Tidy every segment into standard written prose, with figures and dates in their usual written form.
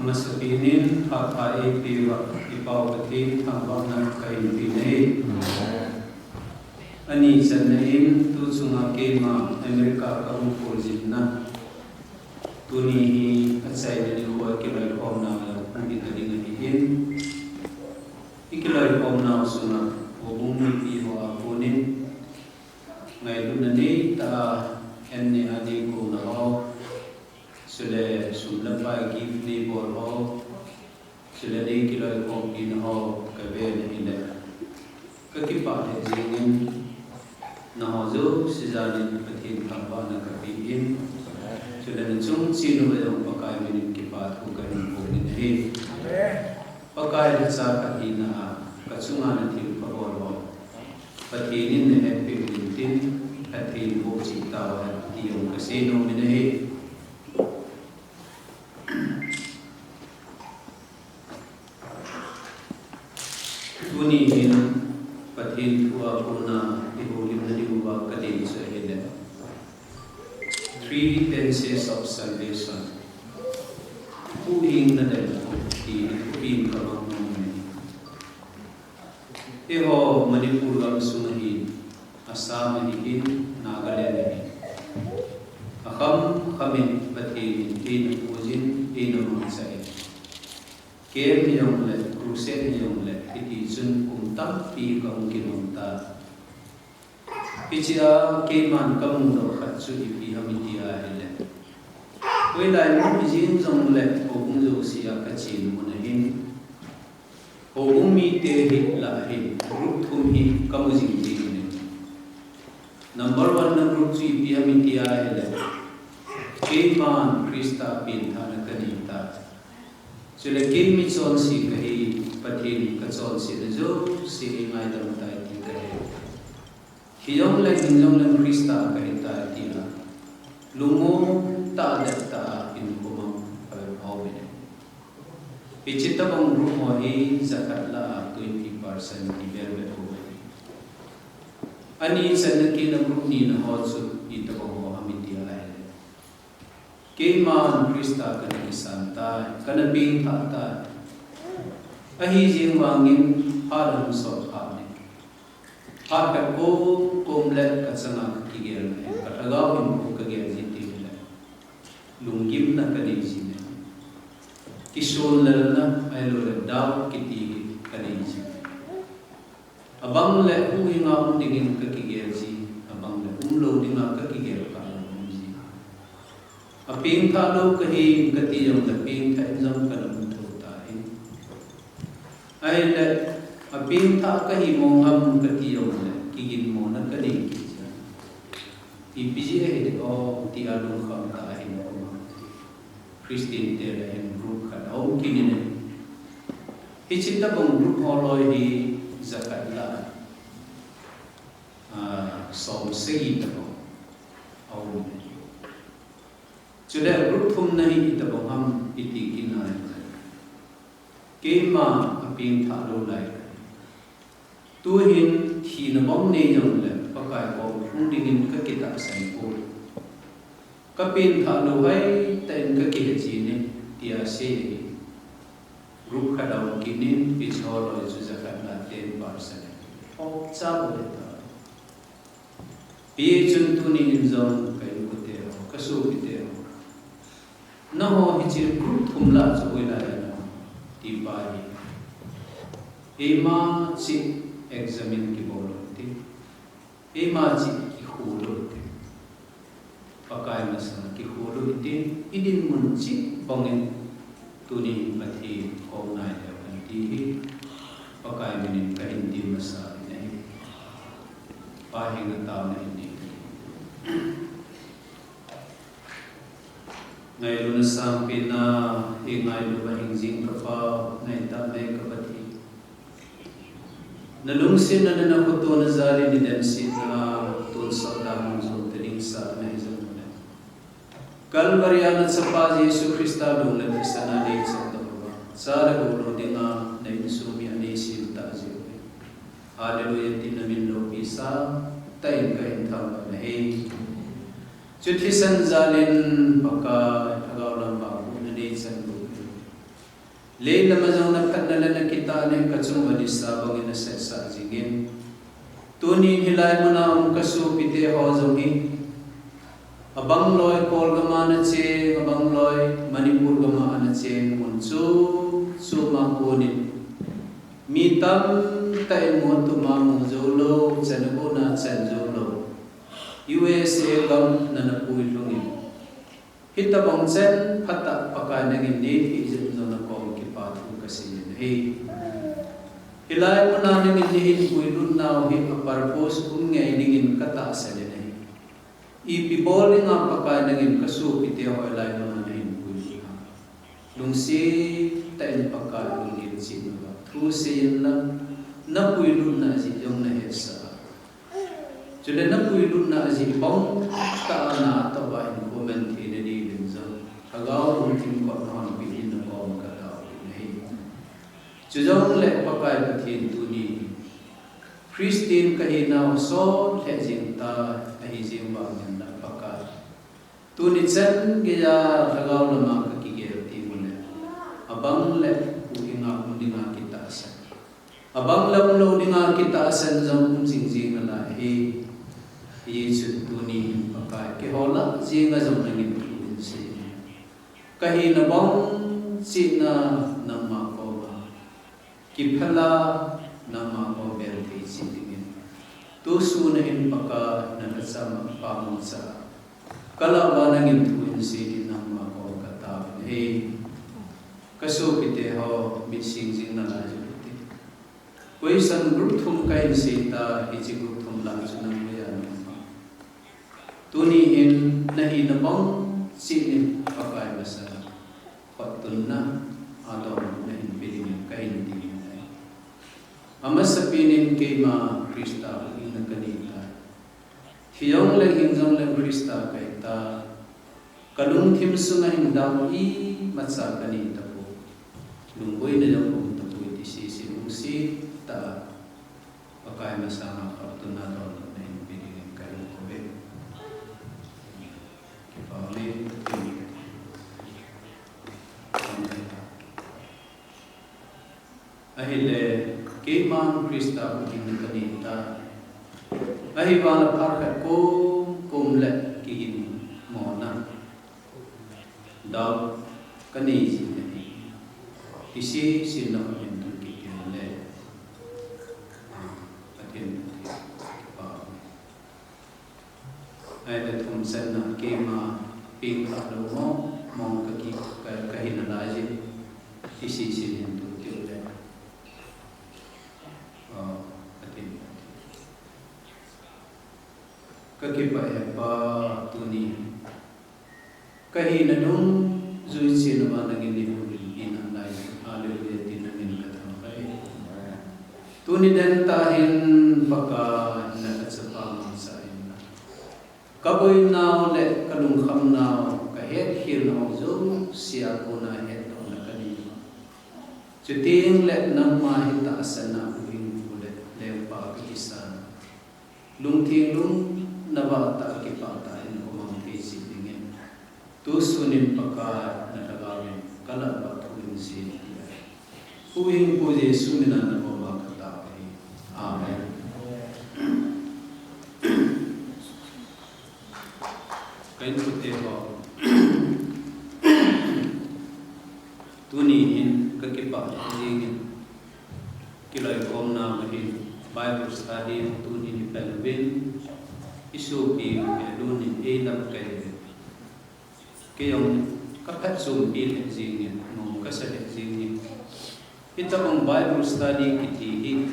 Masapinin hakai piwa ipau pati hangwang na kay pinay. Ani sanain tu sunga kema Amerika kaungpulzin na. Tunihi at sa inaniwa kilay om na ang italingahihin. Ikilay om na sunga ubong ipiho apunin. Ngayon na ni ta enne adi ko na ho. Sule sumlapay gifli bor ho. Sule ni kilay om in ho kabe na ina. Kakipate zingin na ho zo sizalin patin kamba na kapiin. Sule na chung sino ba yung pakay minin kipat ko kanin po ninahin. Pakay na sa katina katsunga na til pabor ho. Patinin na happy wintin at hin po sitaw at iyong kasino minahin. Tunihin patin kuwa ko na ihulim na liwag kadin sa hila. 3 tenses of salvation. Huhing na dahil po, huhing kamang naman. Iho manipurang sumahin, asa mahihin, nagalalahin. Akam kami patin, inapuzin, inamangsain. Kem niyong let, krusen niyong let, itizun kumta, pi kang kinunta. Pichia keman kamundo katsu ipi hamitia hele. Koi lai mo izin zong let, hogong zo siya kachin munahin. Hogong mi te hit lahin, grup tum hit kamuzing jingin. Number 1 na grup su ipi hamitia hele. Keman Krista pinta na kanita. Sila kimi chon si kahi patin ka chon si nazo si ngai dam tai ti kahi. Hiyong lai hinjong lang Krista kahi ta ti na. Lungo ta dat ta in kumang pawin. Pichita bang grup mo hi zakat la 20% iberbe ho. Ani sa nakina grup ni na hot su ito ko hamiti ala. Keman Krista kana isanta kana ping thata ahi jing wangin haram so khane ha ka ko komlet ka sanga kigel ne katagaw in ko kagel jiti ne lungim na kani sine kishol lalna ailo le daw kiti kani sine abang le huhinga undingin ka kigel si abang le umlo dinga ka kigel ka aping Thadou kahi gati yung laping kainzam kanam tutain. Ay le aping ta kahi mongham gati yung le kigin mo na kani kisa. Ipisi ay o ti alung kam tahin ko. Christine te lahin group ka o kinin. Ichita bang group holoy di zakat la. Som segi ko. Au sudah grup thum nahi itabong ham itikin na kema aping Thadou lai tuhin hinabong ne yang le pakai ko undingin ka kita sai ko kapin Thadou hai ten ka kihaji ne tia se grup khadaw kinin pichol oi zakat la 10% ok cha bo ta pi chun tuni inzong kai ko te kasu te na ho hichir group thumla choi la na ti bai ema chi examine ki bolo ti ema chi ki hulo ti pakai masana ki hulo ti idin mun chi bongin tuni pati ko nai da ti pakai minin ka hindi masa nei pahi na ta na hindi ngay lu na sampai na ngay lu bahingzing kapa ngay tamay kapati nalungsin na nanakuto na zali ni Demneh na Tulsa Doungel tiling sa na izang muna kalbaryan at sa paz Yesu Krista Doungel at isa na din sa tawa sa lagulo din nga na insumi anisin taziyo hallelujah tinamin lo pisa tayo kain tawag na hey Chuthi san zalin pagka tagaw lang ba kung nanisan ko le lama zong na phatna na kita ne kachung wani sabang ina set sa jingin tuni hilai muna kasu pite ho zong hi abang loy kol gama na che abang loy manipur gama na che mun chu ma kunin mi tam tai mo tu ma mu zolo chanago na chan zolo USA gam na na pui lungi hita bang chen phata pakai nangin ni hi jin zo na ko ki pa thu kasi nei hilai mo na nangin ni hi pui lun na hi purpose kun ngai ningin kata sa nei I piboling ang pakai nangin kasu pite ho hilai mo na hin pui lung si tain pakai lungin sin ba thu sin na pui lun na ji jong na hesa Jadi na pui lun na ji bong ta na ta ba in comment in ni din zo agaw un tin ko non bi in na bong ka ta nei chu jong le pa kai pa thin tu ni Christian ka hi na so the jing ta hi jing ba men na pa ka tu ni chen ge ya agaw na ma ka ki ge ti mun ne abang le ku inga mun dinga kita sa abang lam lo dinga kita san jong jing jing na hi Yesus tuni pakai ke hola jinga jom nangin tuin si kahi na bong si na nama ko ba kiphala nama ko bel thi si dingin tu su na in paka na kasama pa mo sa kala ba nangin tuin si nama ko kata he kaso pite ho missing jing na la ju koi san group thum kai si ta hi ji group thum la ju na Tuni in nahi na bong sinin pakai masa khotun na adon nahin pilin kain din amas sapinin kay ma Krista ina kanita hiyong lang hingjong lang Krista kay ta kalung thim sungahin daw I matsa kanita po lungboy na lang po tapoy tisisi si ta pakai masa khotun na adon nahin pilin kain ko ahile keman Krista uting kanita ahibana parka kumle kihin mona daw kanisi ni isi sino hindu kikinle atin ay thum san na kema ping lo mo mong kaki kahin na ji isi sinin tu tiule atin kaki pa tuni kahin na dong zui sin ba nagin ni ina lai haleluya tin nagin katang kai tuni dan tahin paka na katsapa sa ina kaboy now le kalung kham now ka het hir now zo sia ko na het no na kani chuting le nang ma hita asana uing le le pa ki isa lung thing lung na ba ta ki pa ta in ko mang ti si dingin tu sunin paka na tagawin kala ba tuin si uing po Jesu mina na ko ba kata amen kain puti ho tunihin kakipa jingin kilay kom na mahin Bible study tunin pelvin isupi lunin elam kay kayong kapat sumpil jingin no kasal jingin ita ang Bible study kitihi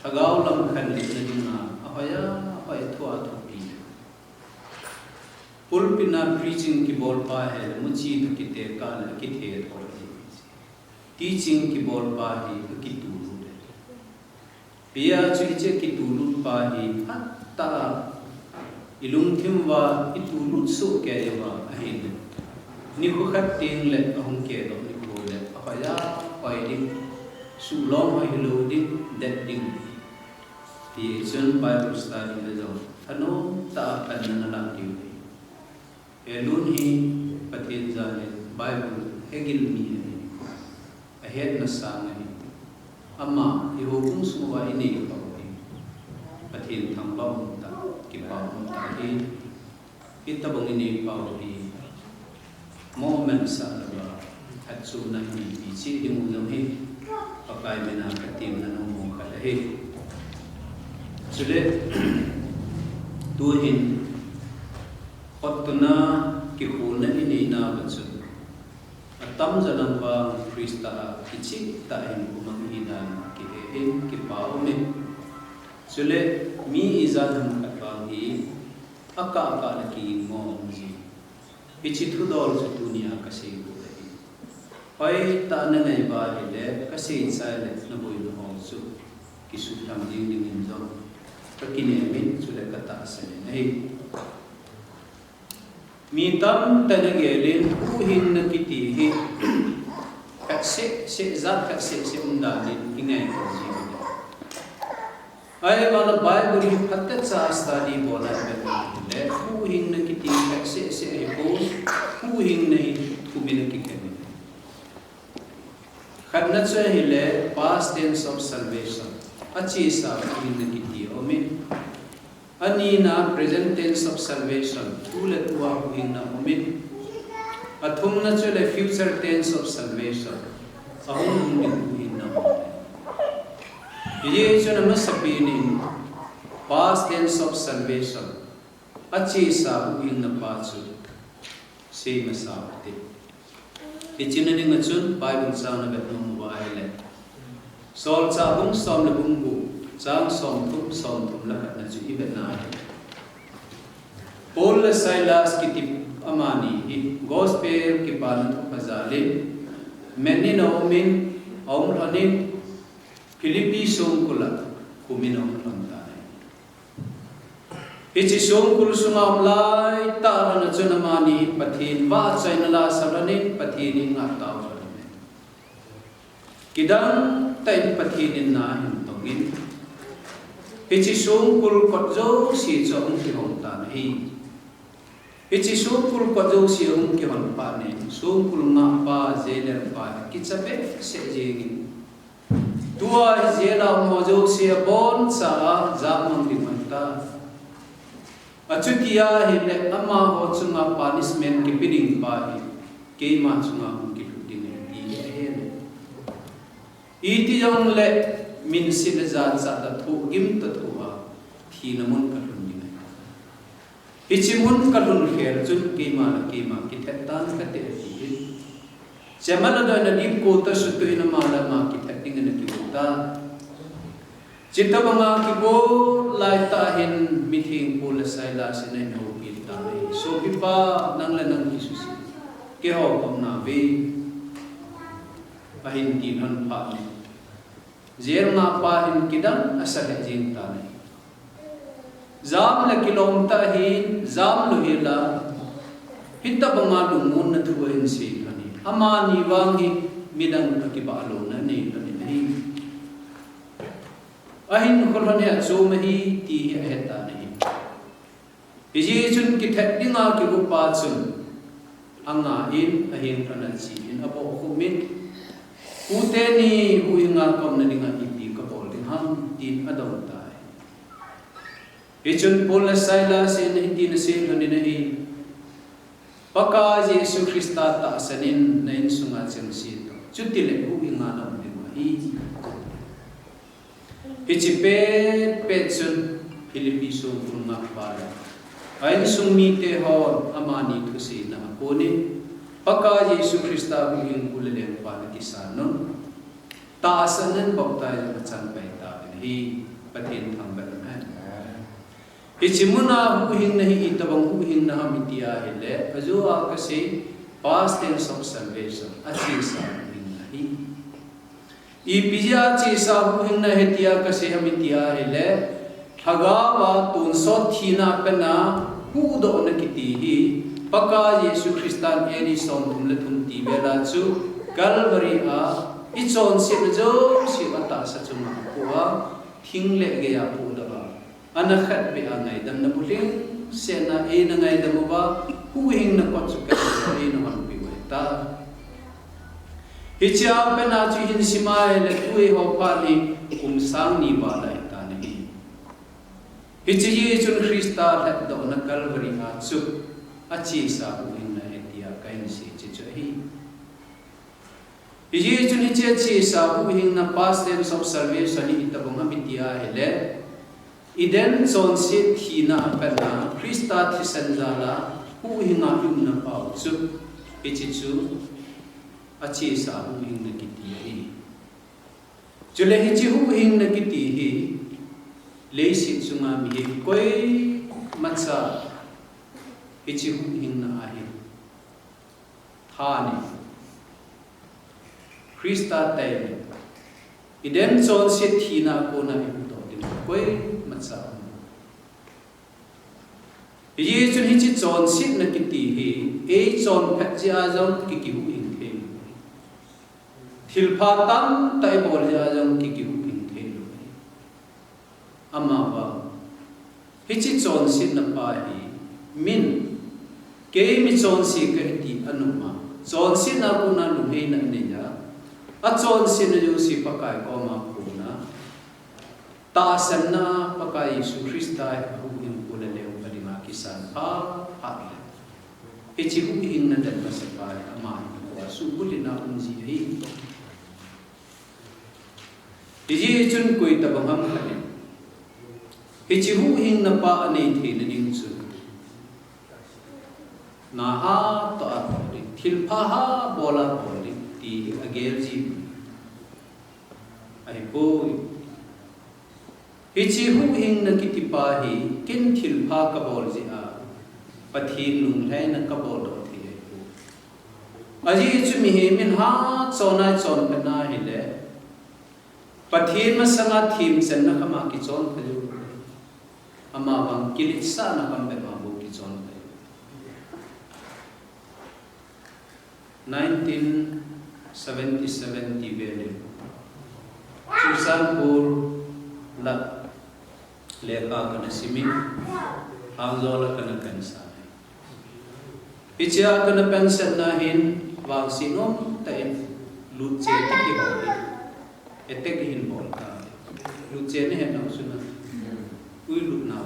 agaw lang khalit na dinga apaya thua thupi pulpina preaching ki bol pa hai muchi to kite kala kithe thor teaching ki bol pa hi ki tu pia chiche ki tu pa hi hatta ilung thim wa itu su ke wa ahin ni ko khat ting le hong ke do ni ko le apaya pai ding su long hai lo ding that ding the Asian Bible study le jo thano ta kan na la ti elun hi patin jale Bible hegil mi ahead na sangai ama ihukung suwa ini pawi pathin thambam ta kipam ta hi itabang ini pawi moment sa laba at suna ni ichi dimulong hi papai mena katim na nung kalahi sulit tuhin Otuna kihuna ini na batsun. Atam jalan bang Krista kicik tahin kumang hinan kihehin kipaume. Sule mi izan katbang hi aka laki ngom ji. Ichi thudol sa dunia kasi buhay. Hoy ta na ngay ba hele kasi silent na buhay na honsu. Kisutang ding dingin dong. Kakinemin sule kataasan ay. Mitam tanagelin uhin na kitihi kasi zat kasi undalin ingay ko jiwa ay wala Bible yung patat sa study bola le uhin na kitihi kasi ipo uhin na kuminakikani kadna sa hile past tense of salvation achi sa uhin na kitihi omen Anina present tense of salvation tulet wa huhingna umin athum na chule future tense of salvation ahum ni huhingna ye chuna masapini past tense of salvation achi sa huhingna pachu se masapte ichina ni ngachun bible sa na betnum wa ile sol cha bung som na bungbu Sang som thum lakat na ju ibet na ay. Paul Silas kitip amani hi gospel ki palan pazali meni na umin hanin Philippi songkula kuminaw pantay. Ichi songkul sungam lai ta na ju namani pathin wa chai na la salanin pathin nga taw salanin. Kidang tay pathin na hintongin Ichi songkul kodjo si chong ki hong tan hi. Ichi songkul kodjo si hong ki hong pa ne. Songkul nga pa zeler pa kitsape se jegi. Tua zela mojo si bon sa zamang di manta. Achutia hi le ama ho chunga punishment ki pining pa hi. Ke ma chunga hong ki lutin hi hen. Iti jong le min sin zat sa ta thu gim ta thu ha thi namun ka lun ni ichimun ka lun kher chun ke ma ki thet tan ka te hi chamala da na dim ko ta su tu ina ma la ma ki thet ding na ki ta chitabanga ki bo lai ta hin mithing pul saila sin no ki ta nei so bi pa nang la nang ki su ke ho kom na ve pahin tin han pa Zer nga pa in kidang asal jing tanay. Zam la kilomta hin, zam lo hila, hita banga lungun na tuwain si kani. Ama ni wangi midang kakibalo na ni kani nahi. Ahin kulani at sumahi ti aheta nahi. Iji chun kithet di nga kilupa chun. Ang ngain ahin kanansiin abo kumin. Ute ni huinga kom na dinga ipi kapol din ham din adaw tayo. Ichun Paul na Silas in hindi na silo ni nahi. Paka Yesu Krista taasanin na insungat siyang sito. Chutile huinga na din mahi. Ichipet petsun Pilipisong funga para. Ayon sumite ho amani tusi na apunin. Pagka Yesu Krista huwing ulaleng panakisanon, taasanan baptayo at sanpay tayo hi patin ang balaman. Ichimuna huwing na hi itabang huwing na hamitiya hele, azua kasi past tense of salvation at sisa huwing na hi. Ipija sisa huwing na hitiya kasi hamitiya hele, hagawa tunsot hina pena hudo na kitihi, Pagka Yesu Kristan eni son tumletum tibela chu Calvary a ichon sin jo si ata sa chuma puwa thingle ge ya pu da ba anakhat be angai dam na buling sena e na ngai dam ba huhing na kot chu ka e na man pi ta Hichia pena chu hin simai le tui ho pa ni sang ni ba lai ta ni. Hichi chun Krista let do na Calvary a chu a chi sa uin na etia kain si chi chu hi. Hichi chun hichi chi sa uin na past tense of service ani itabong amitia hele. Iden son sit hina pena Krista thisanjala uhinga yum na pau chu hichi chu achi sa uhin na kiti hi. Chule hichi uhin na kiti hi leisit sunga mi hi koi matsa hichi uhin na ahi thani Krista tay iden son sit hina ko na ito din koi matsa hichi chun hichi son sit na kiti hi e son phatja jong kiki uhin Hilpatan tay bol jang kiki uking thelo ama ba hichi chon sin na pa hi min ke mi chon si ka ti anuma chon sin na ko na lu he na ne ya a chon sin na yu si pakai ko ma ko na ta san na pakai Yesu Krista hu in ko le le pa di ma kisan pa ha hichi uking na dan sa pa ama ko su ko na unji hi Iji chun kui tabang ham khane. Hichi hing na pa ane the na ning chu. Na ha to a to ri thil pha ha bola to ri ti agel ji. Ai boy. Hichi hing na kiti pa hi kin thil pha ka bol ji a. Pathin lung lai na ka bol do thi ai bo. Aji chu mi he min ha chona chon pa na hi le. Pathin masanga thim sen na kama ki chon phayu ama bang kilit sa na kam be ma bu ki chon phayu 1977 ti vele Susanpur la lekha kana simin hangzola kana kansa ichia kana pension na hin wang sinom ta lut che ti ho etek hin bol ta lu che ne na usuna ui lu na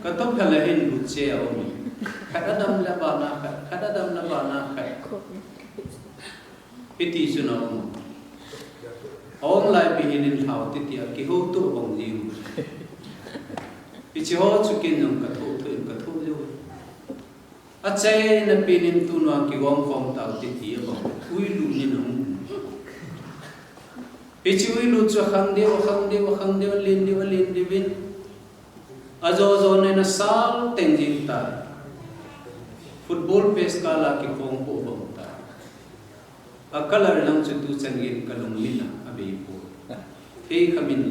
ka to phala hin lu che a mi khadam la ba na khadam na ba na iti suna on lai bi hin thau ti ti ki ho tu bong ji ichi ho chu kin nong ka thu jo a che na pinin tu no ki gom phong ta ti ti ba ui lu ni no ichi ui lu chu khang de lin de bin azo zo ne na sal teng jing ta football pes ka la ki kong po bom ta a color lang chu tu changin kalung lina abe po he khamin